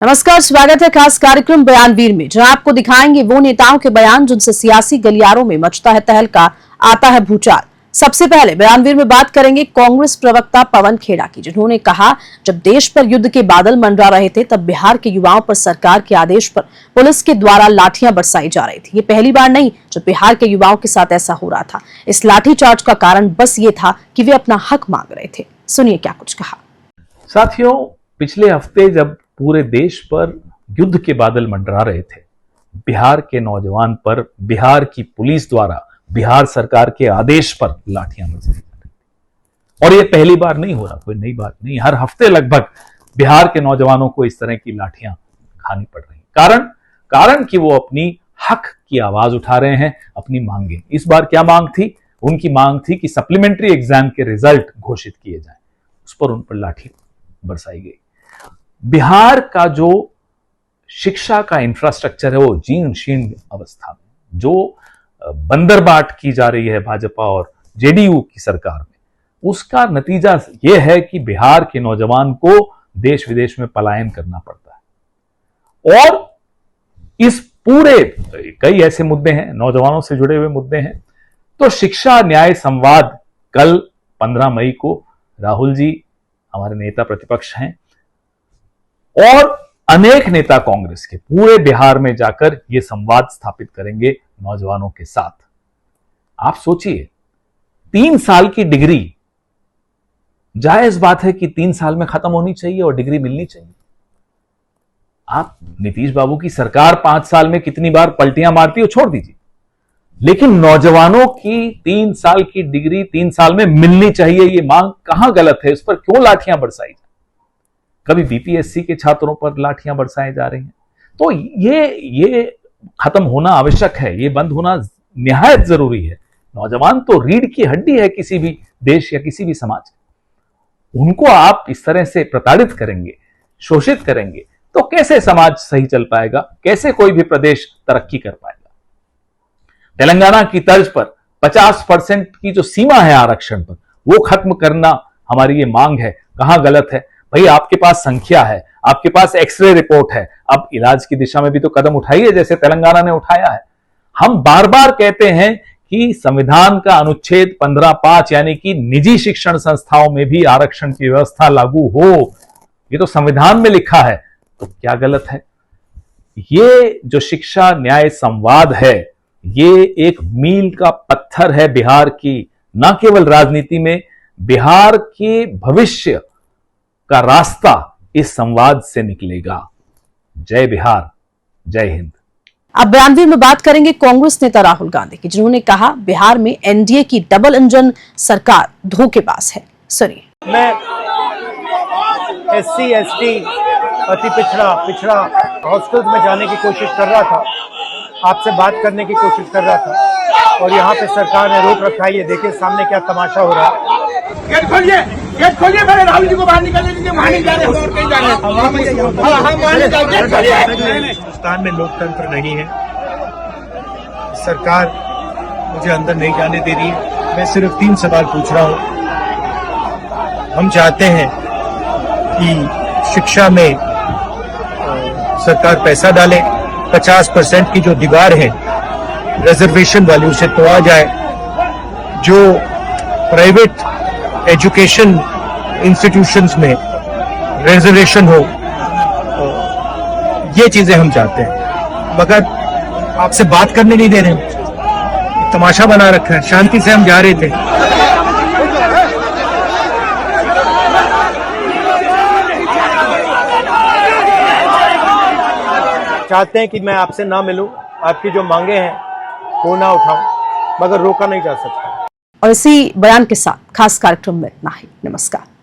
नमस्कार, स्वागत है खास कार्यक्रम बयानवीर में, जहां आपको दिखाएंगे वो नेताओं के बयान जिनसे सियासी गलियारों में मचता है तहलका, आता है भूचाल। सबसे पहले बयानवीर में बात करेंगे कांग्रेस प्रवक्ता पवन खेड़ा की, जिन्होंने कहा जब देश पर युद्ध के बादल मंडरा रहे थे तब बिहार के युवाओं पर सरकार के आदेश पर पुलिस के द्वारा लाठियां बरसाई जा रही थी। ये पहली बार नहीं जब बिहार के युवाओं के साथ ऐसा हो रहा था। इस लाठीचार्ज का कारण बस ये था कि वे अपना हक मांग रहे थे। सुनिए क्या कुछ कहा। साथियों, पिछले हफ्ते जब पूरे देश पर युद्ध के बादल मंडरा रहे थे, बिहार के नौजवान पर बिहार की पुलिस द्वारा बिहार सरकार के आदेश पर लाठियां बरसाई जा रही थी। और ये पहली बार नहीं हो रहा, कोई नई बात नहीं। हर हफ्ते लगभग बिहार के नौजवानों को इस तरह की लाठियां खानी पड़ रही। कारण कि वो अपनी हक की आवाज उठा रहे हैं, अपनी मांगे। इस बार क्या मांग थी? उनकी मांग थी कि सप्लीमेंट्री एग्जाम के रिजल्ट घोषित किए जाएं। उस पर उन पर लाठी बरसाई गई। बिहार का जो शिक्षा का इंफ्रास्ट्रक्चर है वो जीर्ण शीर्ण अवस्था में, जो बंदरबाट की जा रही है भाजपा और जेडीयू की सरकार में, उसका नतीजा यह है कि बिहार के नौजवान को देश विदेश में पलायन करना पड़ता है। और इस पूरे कई ऐसे मुद्दे हैं, नौजवानों से जुड़े हुए मुद्दे हैं। तो शिक्षा न्याय संवाद कल 15 मई को राहुल जी, हमारे नेता प्रतिपक्ष हैं, और अनेक नेता कांग्रेस के पूरे बिहार में जाकर यह संवाद स्थापित करेंगे नौजवानों के साथ। आप सोचिए, 3 साल की डिग्री, जायज बात है कि 3 साल में खत्म होनी चाहिए और डिग्री मिलनी चाहिए। आप नीतीश बाबू की सरकार 5 साल में कितनी बार पलटियां मारती हो, छोड़ दीजिए, लेकिन नौजवानों की 3 साल की डिग्री 3 साल में मिलनी चाहिए, यह मांग कहां गलत है? इस पर क्यों लाठियां बरसाई? कभी बीपीएससी के छात्रों पर लाठियां बरसाई जा रही हैं। तो ये खत्म होना आवश्यक है, ये बंद होना निहायत जरूरी है। नौजवान तो रीढ़ की हड्डी है किसी भी देश या किसी भी समाज की। उनको आप इस तरह से प्रताड़ित करेंगे, शोषित करेंगे, तो कैसे समाज सही चल पाएगा? कैसे कोई भी प्रदेश तरक्की कर पाएगा? तेलंगाना की तर्ज पर 50% की जो सीमा है आरक्षण पर, वो खत्म करना हमारी ये मांग है। कहां गलत है भाई? आपके पास संख्या है, आपके पास एक्सरे रिपोर्ट है, अब इलाज की दिशा में भी तो कदम उठाइए जैसे तेलंगाना ने उठाया है। हम बार बार कहते हैं कि संविधान का अनुच्छेद 15(5) यानी कि निजी शिक्षण संस्थाओं में भी आरक्षण की व्यवस्था लागू हो, ये तो संविधान में लिखा है। तो क्या गलत है? ये जो शिक्षा न्याय संवाद है, ये एक मील का पत्थर है बिहार की, न केवल राजनीति में, बिहार के भविष्य का रास्ता इस संवाद से निकलेगा। जय बिहार, जय हिंद। अब बयानवीर में बात करेंगे कांग्रेस नेता राहुल गांधी की, जिन्होंने कहा बिहार में एनडीए की डबल इंजन सरकार धोखेबाज है। सुनिए। मैं एससी एसटी अति पिछड़ा हॉस्टल्स में जाने की कोशिश कर रहा था, आपसे बात करने की कोशिश कर रहा था, और यहाँ पे सरकार ने रोक रखा है। ये देखिए सामने क्या तमाशा हो रहा है। गेट खोलिए, मेरे राहुल जी को बाहर निकलने दीजिए। वहां नहीं जा रहे, और कहीं जा रहे हैं। हिंदुस्तान में लोकतंत्र नहीं है, सरकार मुझे अंदर नहीं जाने दे रही है। मैं सिर्फ 3 सवाल पूछ रहा हूँ। हम चाहते हैं कि शिक्षा में सरकार पैसा डाले, 50% की जो दीवार है रिजर्वेशन वाली, उसे तोड़ा जाए। जो प्राइवेट एजुकेशन इंस्टीट्यूशंस में रिजर्वेशन हो, ये चीजें हम चाहते हैं। मगर आपसे बात करने नहीं दे रहे, तमाशा बना रखा है। शांति से हम जा रहे थे। चाहते हैं कि मैं आपसे ना मिलूं, आपकी जो मांगे हैं वो ना उठाऊं, मगर रोका नहीं जा सकता। और इसी बयान के साथ खास कार्यक्रम में इतना ही। नमस्कार।